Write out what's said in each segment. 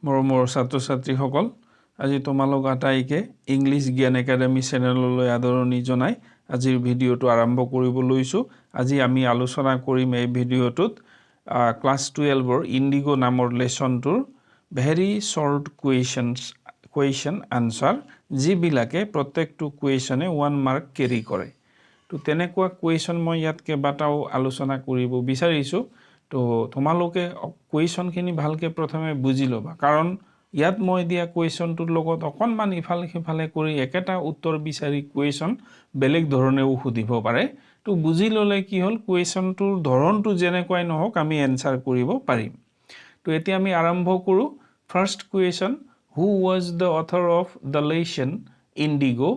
মৰমৰ ছাত্ৰ-ছাত্ৰীসকল আজি তোমালোক আটাইকে ইংলিছ জ্ঞান একাডেমী চেনেললৈ আদৰণি জনাই আজিৰ ভিডিঅটো আৰম্ভ কৰিব লৈছো। আজি আমি আলোচনা কৰিম এই ভিডিঅটোত ক্লাছ 12ৰ ইন্ডিগো নামৰ লেসনটোৰ ভেৰি শৰ্ট কুৱেশ্যন আনসাৰ যিবিলাকে প্ৰত্যেকটো কুৱেশ্যনে 1 মাৰ্ক কেৰি কৰে। তো তেনেকুৱা কুৱেশ্যন মই ইয়াত কেইবাটাও আলোচনা কৰিব বিচাৰিছো। তো তোমালোকে কুৱেশ্যনখিনি ভালকে প্ৰথমে বুজি লবা, কাৰণ ইয়াত মই দিয়া কুৱেশ্যনটোৰ লগত অকনমান ইফালে সিফালে কৰি একেটা উত্তৰ বিচাৰি কুৱেশ্যন বেলেগ ধৰণেও সুধিব পাৰে। তো বুজি ললে কি হল, কুৱেশ্যনটোৰ ধৰণটো যেনেকৈ নহওক আমি এনসাৰ কৰিব পাৰিম। তো এতিয়া আমি আৰম্ভ কৰো। First question, who was the author of the lesson Indigo?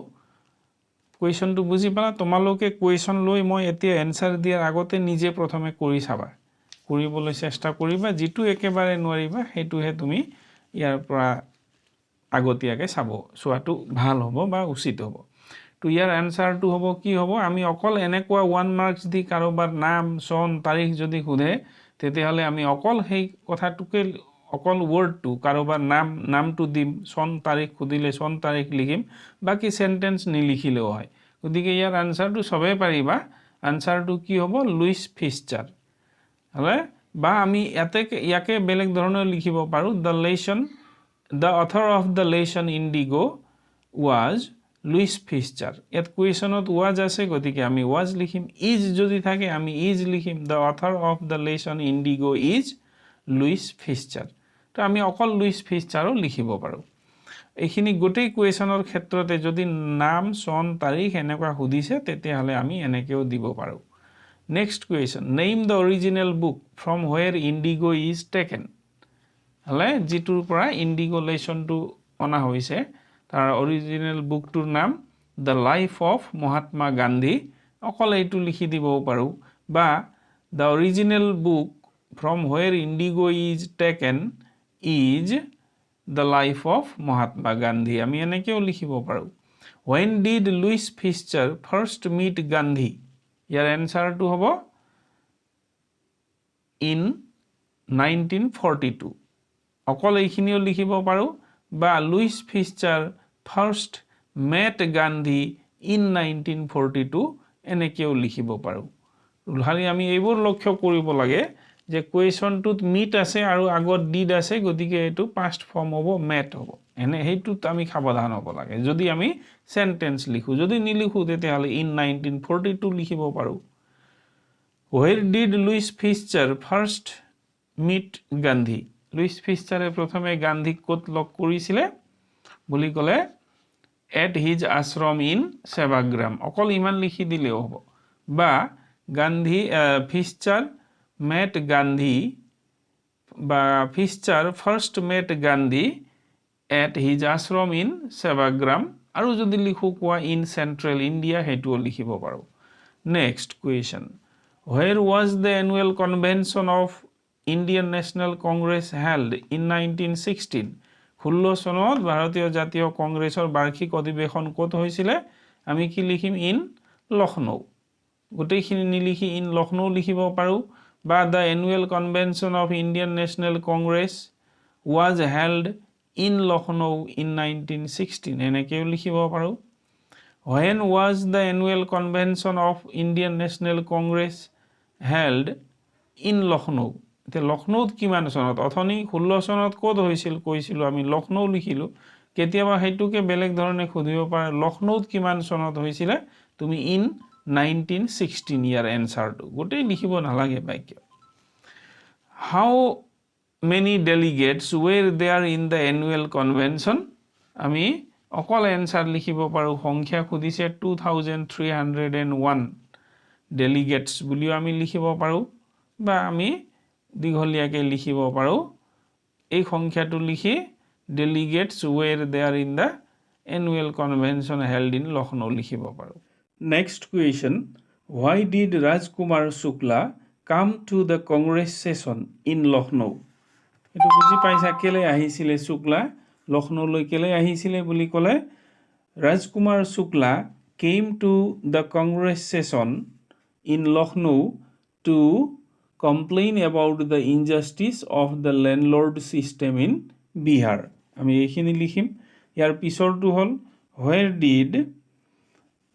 কুৱেশ্যনটো বুজি পালা? তোমালোকে কুৱেশ্যন লৈ মই এতিয়া এনসাৰ দিয়াৰ আগতে নিজে প্ৰথমে কৰি চাবা, কৰিবলৈ চেষ্টা কৰিবা। যেটো একেবাৰে নোৱাৰিবা হেতুহে তুমি ইয়াৰ পৰা আগতীয়াকে চোৱাটো ভাল হ'ব বা উচিত হ'ব। তো ইয়াৰ আনসাৰটো হ'ব কি হ'ব, আমি অকল এনেকুৱা 1 মাৰ্কস দি কাৰোবাৰ নাম চন তাৰিখ যদি খুধে তেতিয়াহলে আমি অকল সেই কথাটোকে অকল ওয়াৰ্ডটো কাৰোবাৰ নামটো দিম, চন তাৰিখ খুদিলে চন তাৰিখ লিখিম, বাকি সেন্টেন্স নিলিখিলেও হয়। গতিকে ইয়াৰ আনসাৰটো সবে পাৰিবা। আনসাৰটো কি হ'ব, লুইস ফিস্চাৰ। হলে বা আমি ইয়াকে বেলেগ ধৰণে লিখিব পাৰো, the author of the lesson indigo was Louis Fischer. ইয়াত কুৱেশ্যনত was আছে গতিকে আমি was লিখিম, is যদি থাকে আমি is লিখিম, the author of the lesson indigo is Louis Fischer. তো আমি অকল লুইস ফিস্চাৰো লিখিব পাৰো। এইখিনি গোটেই কুৱেশ্যনৰ ক্ষেত্ৰতে যদি নাম চন তাৰিখ এনেকুৱা সুধিছে তেতিয়াহলে আমি এনেকেও দিব পাৰো। Next question, name the original book from where indigo is taken. হলে যেটোৰ পৰা ইন্ডিগো লেসনটো অনা হৈছে তাৰ অৰিজিনাল বুকটোৰ নাম The Life of Mahatma Gandhi। অকল এইটো লিখি দিবও পাৰো, বা The original book from where indigo is taken is The Life of Mahatma Gandhi। আমি এনেকেও লিখিব পাৰো। When did Louis Fischer first meet Gandhi? ইয়াৰ এনসাৰটো হ'ব in 1942। অকল এইখিনিও লিখিব পাৰো, বা Louis Fischer first met Gandhi in 1942 এনেকেও লিখিব পাৰো। খালি আমি এইবোৰ লক্ষ্য কৰিব লাগে যে কুৱেশ্যনটোত মিট আছে আৰু আগত ডিড আছে, গতিকে এইটো পাষ্ট ফৰ্ম হ'ব, মেট হ'ব। এনে হেইটোত আমি সাৱধান হ'ব লাগে যদি আমি সেন্টেন্স লিখো। যদি নিলিখো তেতিয়াহলে ইন 1942 লিখিব পাৰো। Where did Louis Fischer first meet Gandhi? Louis ফিস্চাৰে প্ৰথমে গান্ধীক ক'ত লগ কৰিছিলে বুলি ক'লে at his ashram in Sevagram. অকল ইমান লিখি দিলেও হ'ব। বা গান্ধী ফিস্চাৰ met Gandhi, বা Fischer first met Gandhi at his ashram in Sevagram. আৰু যদি লিখো কোৱা in central India হেতুও লিখিব পাৰো। Next question, where was the annual convention of Indian National Congress held in 1916? 16 চনত ভাৰতীয় জাতীয় কংগ্ৰেছৰ বাৰ্ষিক অধিৱেশন ক'ত হৈছিলে? আমি কি লিখিম, ইন লখনৌ। গোটেইখিনি নিলিখি ইন লখনৌ লিখিব পাৰো। বা the annual convention of Indian National Congress was held in Lucknow in 1916 এনেকেও লিখিব পাৰো। When was the annual convention of Indian National Congress held in Lucknow? তে লখনৌত কিমান চনত? অথনি 16 চনত ক'ত হৈছিল কৈছিলো, আমি লখনৌ লিখিলো। কেতিয়াবা হেতুকে বেলেগ ধৰণে খুদিব পাৰে, লখনৌত কিমান চনত হৈছিলে? তুমি ইন 1916 ইয়াৰ এনসাৰটো গোটেই লিখিব নালাগে বাক্য। How many delegates were there in the annual convention? আমি অকল এনসাৰ লিখিব পাৰো, সংখ্যা খুদিছে 2301 delegates বুলিও আমি লিখিব পাৰো, বা আমি দীঘলীয়াকে লিখিব পাৰো এই সংখ্যাটো লিখি delegates were there in the annual convention held in Lucknow লিখিব পাৰো। Next question, why did Rajkumar Shukla come to the Congress session in Lucknow? এটো বুজি পাইছা কেলে আহিছিলে শুক্লা লখনৌলৈ কেলে আহিছিলে বুলি ক'লে? Rajkumar Shukla came to the Congress session in Lucknow to complain about the injustice of the landlord system in Bihar আমি এইখিনি লিখিম ইয়াৰ পিছৰটো হ'ল where did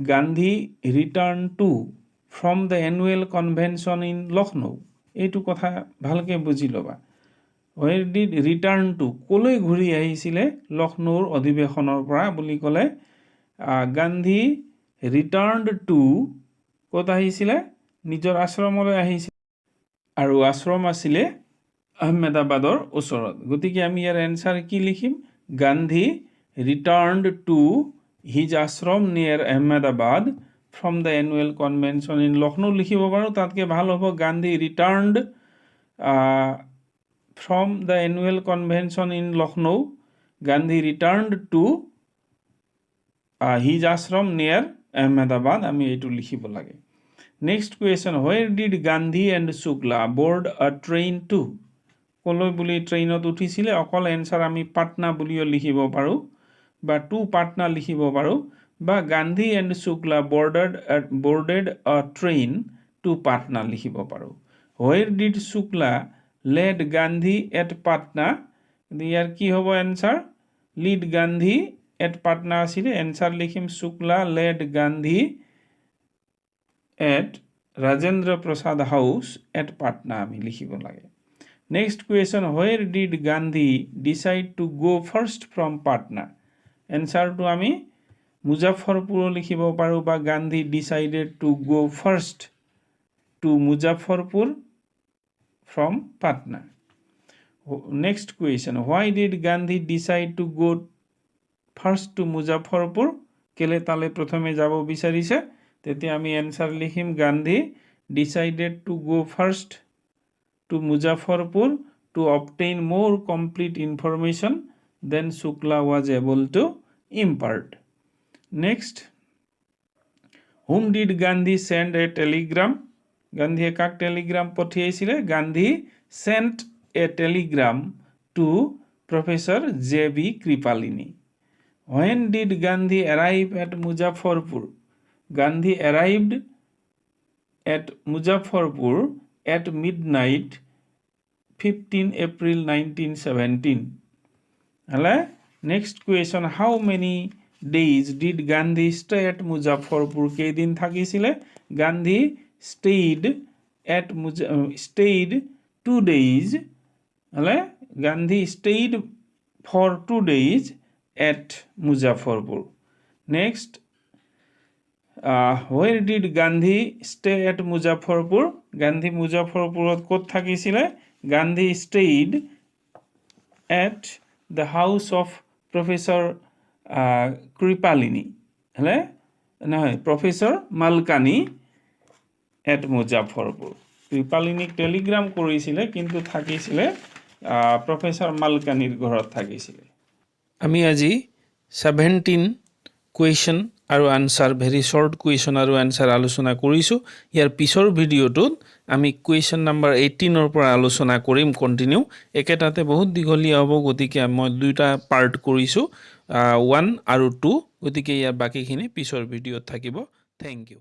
Gandhi return to from the annual convention in Lucknow এইটো কথা ভালকে বুজি লবা where did return to কলৈ ঘূৰি আহিছিলে লক্ষ্ণৌৰ অধিৱেশনৰ পৰা বুলি ক'লে গান্ধী returned to ক'ত আহিছিলে নিজৰ আশ্ৰমলৈ আহিছিল আৰু আশ্ৰম আছিলে আহমেদাবাদৰ ওচৰত গতিকে আমি ইয়াৰ এনসাৰ কি লিখিম Gandhi returned to his ashram near Ahmedabad from the annual convention in Lucknow লিখিব পাৰো তাতকে ভাল হ'ব Gandhi returned from the annual convention in Lucknow Gandhi returned to his ashram near Ahmedabad আমি এইটো লিখিব লাগে next question where did Gandhi and Shukla board a train to কলৈ বুলি ট্ৰেইনত উঠিছিলে অকল এনসাৰ আমি পাটনা বুলিও লিখিব পাৰো বা টু পাটনা লিখিব পাৰো বা Gandhi and Shukla boarded a train to Patna লিখিব পাৰো where did Shukla led Gandhi at Patna ইয়াৰ কি হ'ব answer lead Gandhi at Patna আছিল এনসাৰ লিখিম Shukla led Gandhi at Rajendra Prasad House at Patna আমি লিখিব লাগে next question where did Gandhi decide to go first from Patna answer to আমি মুজাফফরপুর লিখিব পাৰো বা Gandhi decided to go first to Muzaffarpur from Patna next question why did Gandhi decide to go first to Muzaffarpur কেলে তালে প্রথমে যাব বিচাৰিছে তেতে আমি answer লিখিম Gandhi decided to go first to Muzaffarpur to obtain more complete information than Shukla was able to impart. Next, whom did Gandhi send a telegram? Gandhi kak telegram pathiaisile Gandhi sent a telegram to Professor J.B. Kripalini. When did Gandhi arrive at Muzaffarpur? Gandhi arrived at Muzaffarpur at midnight 15 April 1917 Hala next question how many days did Gandhi stay at Muzaffarpur kedin thakisile Gandhi stayed 2 days Hala Gandhi stayed for 2 days at Muzaffarpur next where did Gandhi stay at Muzaffarpur? Gandhi Muzaffarpurot kot thakisile Gandhi stayed at the house of Professor Kripalini. Hele? No, Professor Malkani at Muzaffarpur. Kripalini telegram korisile kintu thakisile Professor Malkanir ghorot thakisile. Ami aji 17 question আৰু answer very short question আৰু answer আলোচনা কৰিছো ইয়াৰ পিছৰ ভিডিওটোত আমি question number 18 ৰ পৰা আলোচনা কৰিম কন্টিনিউ একেটাতে বহুত দীঘলীয়া হ'ব গতিকে মই দুটা পাৰ্ট কৰিছো 1 আৰু 2 গতিকে ইয়াৰ বাকিখিনি পিছৰ ভিডিওত থাকিব থ্যাংক ইউ